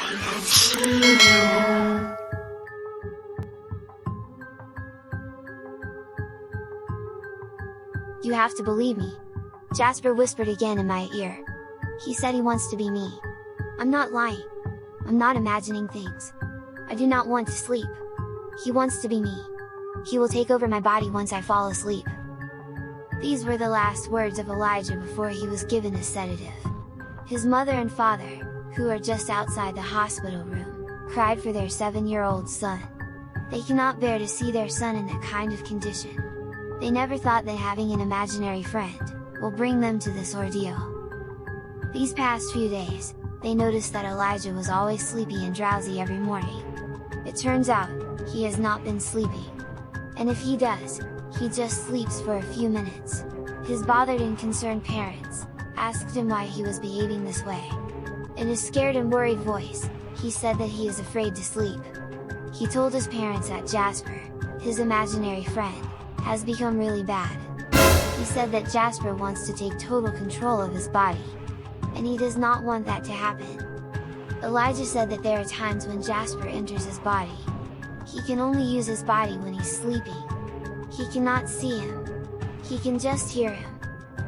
You have to believe me. Jasper whispered again in my ear. He said he wants to be me. I'm not lying. I'm not imagining things. I do not want to sleep. He wants to be me. He will take over my body once I fall asleep. These were the last words of Elijah before he was given a sedative. His mother and father, who are just outside the hospital room, cried for their 7-year-old son. They cannot bear to see their son in that kind of condition. They never thought that having an imaginary friend will bring them to this ordeal. These past few days, they noticed that Elijah was always sleepy and drowsy every morning. It turns out, he has not been sleeping. And if he does, he just sleeps for a few minutes. His bothered and concerned parents asked him why he was behaving this way. In his scared and worried voice, he said that he is afraid to sleep. He told his parents that Jasper, his imaginary friend, has become really bad. He said that Jasper wants to take total control of his body, and he does not want that to happen. Elijah said that there are times when Jasper enters his body. He can only use his body when he's sleeping. He cannot see him. He can just hear him.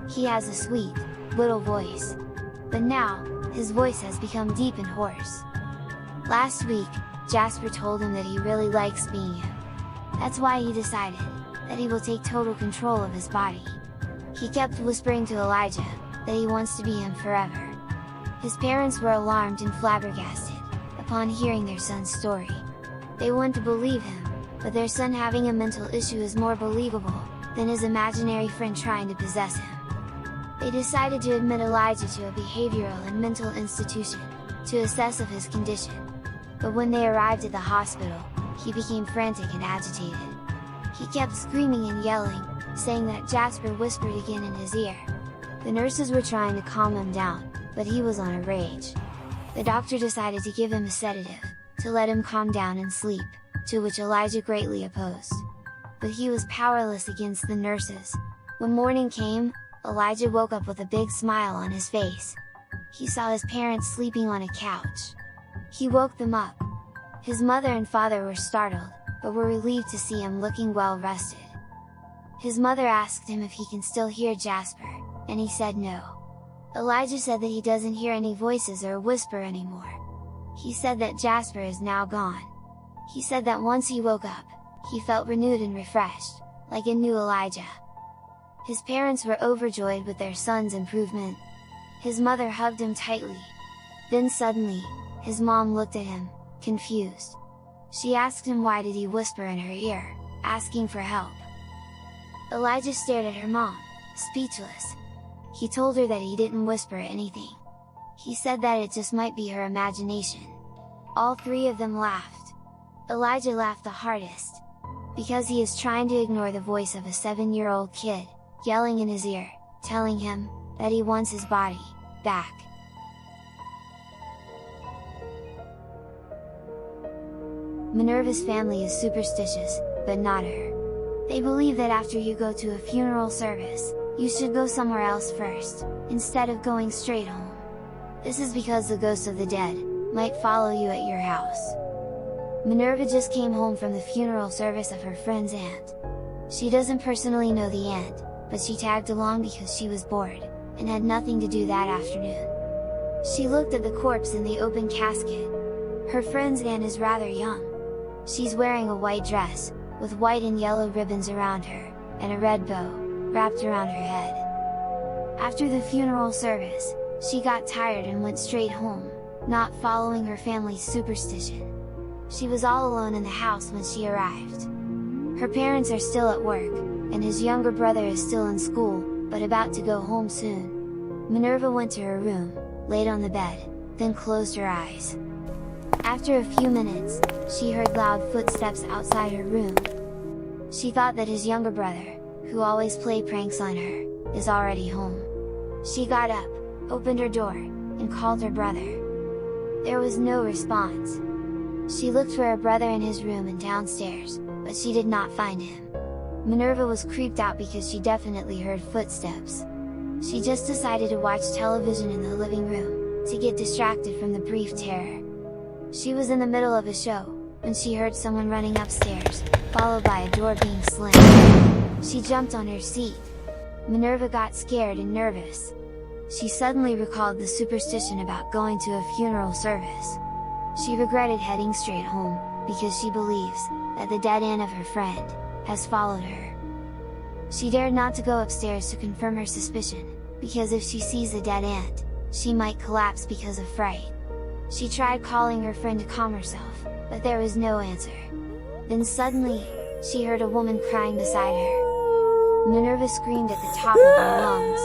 He has a sweet, little voice. But now, his voice has become deep and hoarse. Last week, Jasper told him that he really likes being him. That's why he decided that he will take total control of his body. He kept whispering to Elijah that he wants to be him forever. His parents were alarmed and flabbergasted upon hearing their son's story. They want to believe him, but their son having a mental issue is more believable than his imaginary friend trying to possess him. They decided to admit Elijah to a behavioral and mental institution to assess of his condition. But when they arrived at the hospital, he became frantic and agitated. He kept screaming and yelling, saying that Jasper whispered again in his ear. The nurses were trying to calm him down, but he was on a rage. The doctor decided to give him a sedative, to let him calm down and sleep, to which Elijah greatly opposed. But he was powerless against the nurses. When morning came, Elijah woke up with a big smile on his face. He saw his parents sleeping on a couch. He woke them up. His mother and father were startled, but were relieved to see him looking well rested. His mother asked him if he can still hear Jasper, and he said no. Elijah said that he doesn't hear any voices or whisper anymore. He said that Jasper is now gone. He said that once he woke up, he felt renewed and refreshed, like a new Elijah. His parents were overjoyed with their son's improvement. His mother hugged him tightly. Then suddenly, his mom looked at him, confused. She asked him why did he whisper in her ear, asking for help. Elijah stared at her mom, speechless. He told her that he didn't whisper anything. He said that it just might be her imagination. All three of them laughed. Elijah laughed the hardest, because he is trying to ignore the voice of a 7-year-old kid, yelling in his ear, telling him that he wants his body back. Minerva's family is superstitious, but not her. They believe that after you go to a funeral service, you should go somewhere else first, instead of going straight home. This is because the ghosts of the dead might follow you at your house. Minerva just came home from the funeral service of her friend's aunt. She doesn't personally know the aunt, but she tagged along because she was bored, and had nothing to do that afternoon. She looked at the corpse in the open casket. Her friend's aunt is rather young. She's wearing a white dress, with white and yellow ribbons around her, and a red bow wrapped around her head. After the funeral service, she got tired and went straight home, not following her family's superstition. She was all alone in the house when she arrived. Her parents are still at work, and his younger brother is still in school, but about to go home soon. Minerva went to her room, laid on the bed, then closed her eyes. After a few minutes, she heard loud footsteps outside her room. She thought that his younger brother, who always played pranks on her, is already home. She got up, opened her door, and called her brother. There was no response. She looked for her brother in his room and downstairs, but she did not find him. Minerva was creeped out because she definitely heard footsteps. She just decided to watch television in the living room, to get distracted from the brief terror. She was in the middle of a show, when she heard someone running upstairs, followed by a door being slammed. She jumped on her seat. Minerva got scared and nervous. She suddenly recalled the superstition about going to a funeral service. She regretted heading straight home, because she believes that the dead aunt of her friend has followed her. She dared not to go upstairs to confirm her suspicion, because if she sees a dead aunt, she might collapse because of fright. She tried calling her friend to calm herself, but there was no answer. Then suddenly, she heard a woman crying beside her. Minerva screamed at the top of her lungs.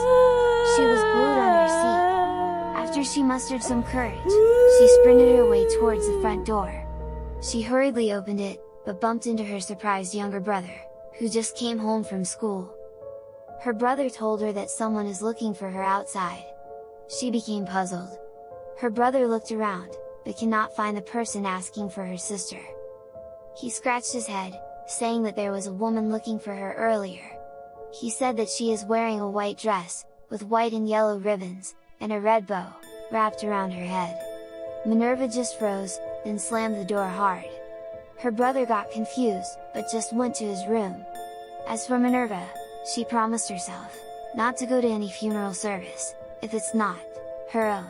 She was glued on her seat. After she mustered some courage, she sprinted her way towards the front door. She hurriedly opened it, but bumped into her surprised younger brother, who just came home from school. Her brother told her that someone is looking for her outside. She became puzzled. Her brother looked around, but cannot find the person asking for her sister. He scratched his head, saying that there was a woman looking for her earlier. He said that she is wearing a white dress, with white and yellow ribbons, and a red bow, wrapped around her head. Minerva just froze, then slammed the door hard. Her brother got confused, but just went to his room. As for Minerva, she promised herself not to go to any funeral service, if it's not her own.